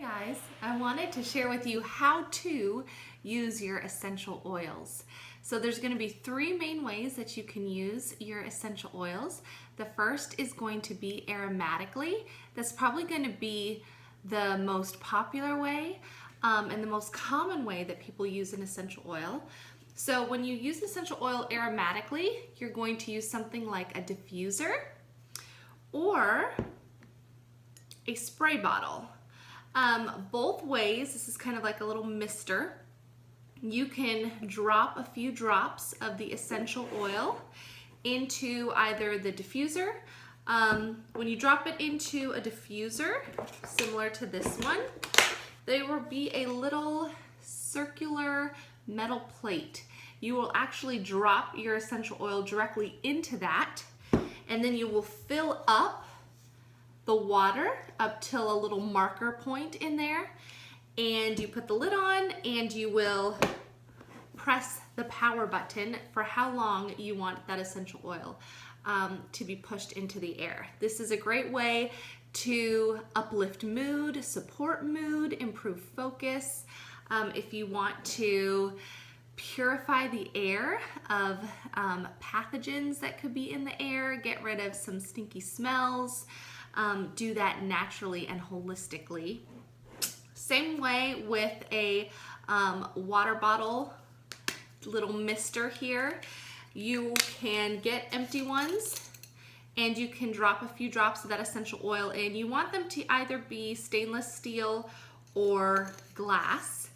guys, I wanted to share with you how to use your essential oils. So there's going to be three main ways that you can use your essential oils. The first is going to be aromatically. That's probably going to be the most popular way and the most common way that people use an essential oil. So when you use essential oil aromatically, you're going to use something like a diffuser or a spray bottle. Both ways, this is kind of like a little mister. You can drop a few drops of the essential oil into either the diffuser. When you drop it into a diffuser, similar to this one, there will be a little circular metal plate. You will actually drop your essential oil directly into that, and then you will fill up the water up till a little marker point in there, and you put the lid on and you will press the power button for how long you want that essential oil to be pushed into the air. This is a great way to uplift mood, support mood, improve focus. If you want to purify the air of pathogens that could be in the air, get rid of some stinky smells, do that naturally and holistically. Same way with a water bottle, little mister here. You can get empty ones and you can drop a few drops of that essential oil in. You want them to either be stainless steel or glass,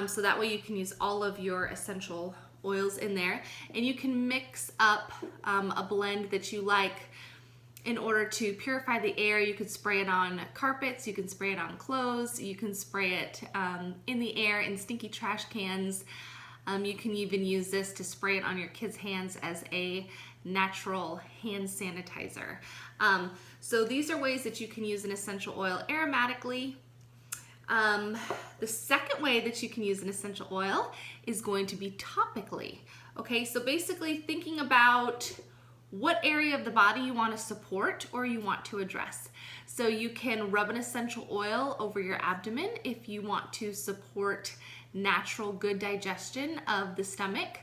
so that way you can use all of your essential oils in there, and you can mix up a blend that you like. In order to purify the air, you could spray it on carpets, you can spray it on clothes, you can spray it in the air in stinky trash cans. You can even use this to spray it on your kids' hands as a natural hand sanitizer. So these are ways that you can use an essential oil aromatically. The second way that you can use an essential oil is going to be topically. Okay, so basically thinking about what area of the body you want to support or you want to address. So you can rub an essential oil over your abdomen if you want to support natural good digestion of the stomach.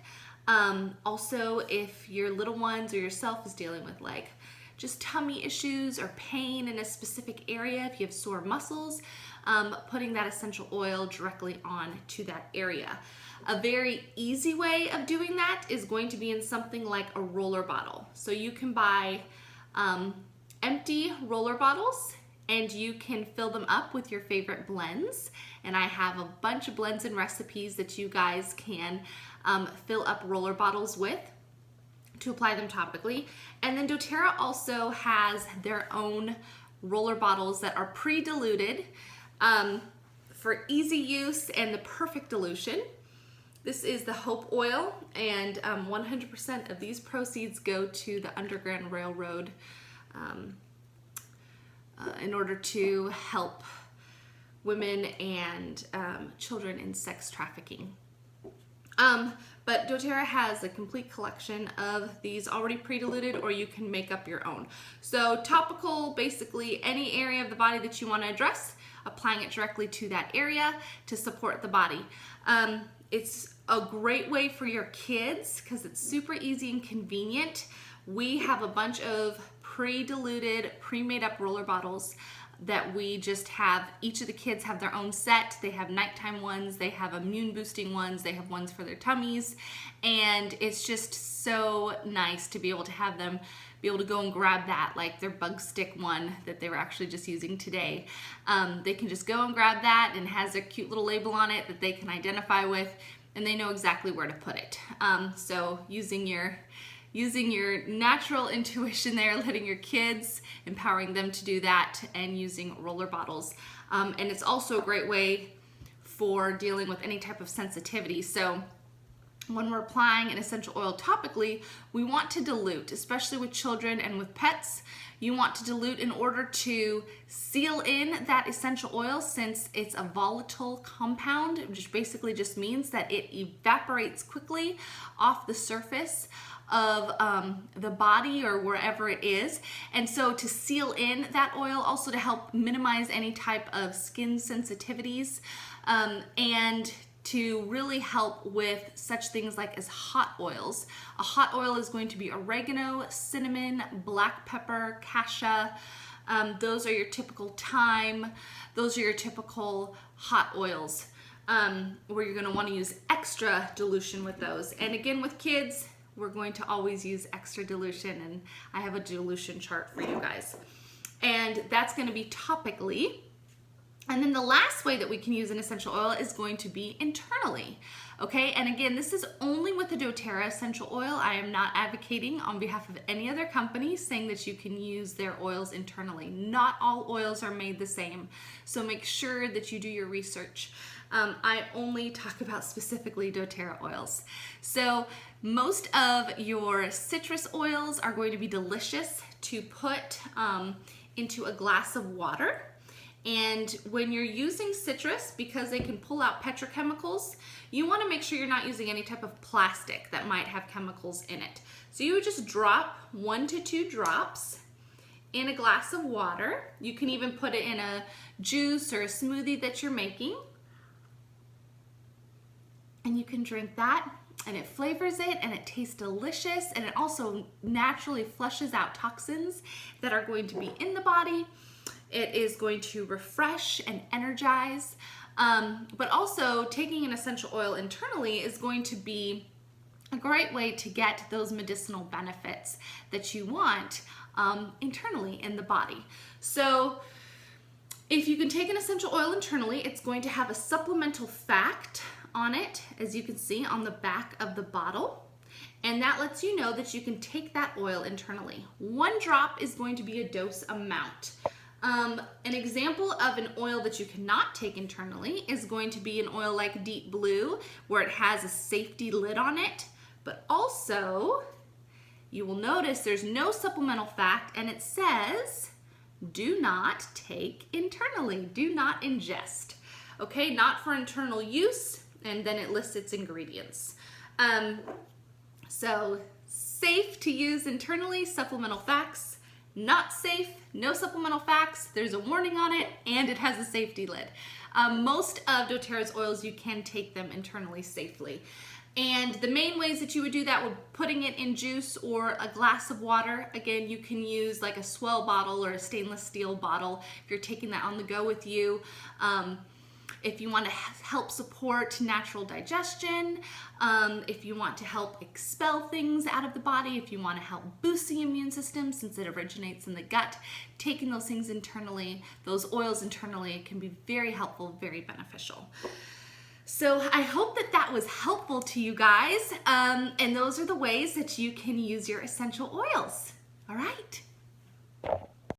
Also, if your little ones or yourself is dealing with like just tummy issues or pain in a specific area, if you have sore muscles, putting that essential oil directly on to that area. A very easy way of doing that is going to be in something like a roller bottle. So you can buy empty roller bottles and you can fill them up with your favorite blends. And I have a bunch of blends and recipes that you guys can fill up roller bottles with to apply them topically. And then doTERRA also has their own roller bottles that are pre-diluted for easy use and the perfect dilution. This is the Hope Oil, and 100% of these proceeds go to the Underground Railroad in order to help women and children in sex trafficking. But doTERRA has a complete collection of these already pre-diluted, or you can make up your own. So topical, basically any area of the body that you want to address, applying it directly to that area to support the body. It's a great way for your kids because it's super easy and convenient. We have a bunch of pre-diluted, pre-made up roller bottles that we just have. Each of the kids have their own set. They have nighttime ones, they have immune boosting ones, they have ones for their tummies, and it's just so nice to be able to have them be able to go and grab that, like their bug stick one that they were actually just using today. They can just go and grab that, and has a cute little label on it that they can identify with, and they know exactly where to put it. So using your natural intuition there, letting your kids, empowering them to do that, and using roller bottles. And it's also a great way for dealing with any type of sensitivity. So when we're applying an essential oil topically, we want to dilute, especially with children and with pets. You want to dilute in order to seal in that essential oil, since it's a volatile compound, which basically just means that it evaporates quickly off the surface of the body or wherever it is. And so to seal in that oil, also to help minimize any type of skin sensitivities, and to really help with such things like as hot oils. A hot oil is going to be oregano, cinnamon, black pepper, cassia. Those are your typical thyme. Those are your typical hot oils, where you're going to want to use extra dilution with those. And again, with kids, we're going to always use extra dilution, and I have a dilution chart for you guys. And that's going to be topically. And then the last way that we can use an essential oil is going to be internally. Okay, and again, this is only with the doTERRA essential oil. I am not advocating on behalf of any other company saying that you can use their oils internally. Not all oils are made the same, so make sure that you do your research. I only talk about specifically doTERRA oils. So most of your citrus oils are going to be delicious to put into a glass of water. And when you're using citrus, because they can pull out petrochemicals, you want to make sure you're not using any type of plastic that might have chemicals in it. So you would just drop 1 to 2 drops in a glass of water. You can even put it in a juice or a smoothie that you're making. And you can drink that, and it flavors it, and it tastes delicious, and it also naturally flushes out toxins that are going to be in the body. It is going to refresh and energize, but also taking an essential oil internally is going to be a great way to get those medicinal benefits that you want internally in the body. So if you can take an essential oil internally, it's going to have a supplemental fact on it, as you can see on the back of the bottle. And that lets you know that you can take that oil internally. 1 drop is going to be a dose amount. An example of an oil that you cannot take internally is going to be an oil like Deep Blue, where it has a safety lid on it, but also you will notice there's no supplemental fact, and it says do not take internally, do not ingest. Okay, not for internal use, and then it lists its ingredients. So safe to use internally, supplemental facts. Not safe, no supplemental facts, there's a warning on it, and it has a safety lid. Most of doTERRA's oils, you can take them internally safely. And the main ways that you would do that would putting it in juice or a glass of water. Again, you can use like a Swell bottle or a stainless steel bottle if you're taking that on the go with you. If you want to help support natural digestion, if you want to help expel things out of the body, if you want to help boost the immune system since it originates in the gut, taking those things internally, those oils internally can be very helpful, very beneficial. So I hope that that was helpful to you guys, and those are the ways that you can use your essential oils. All right.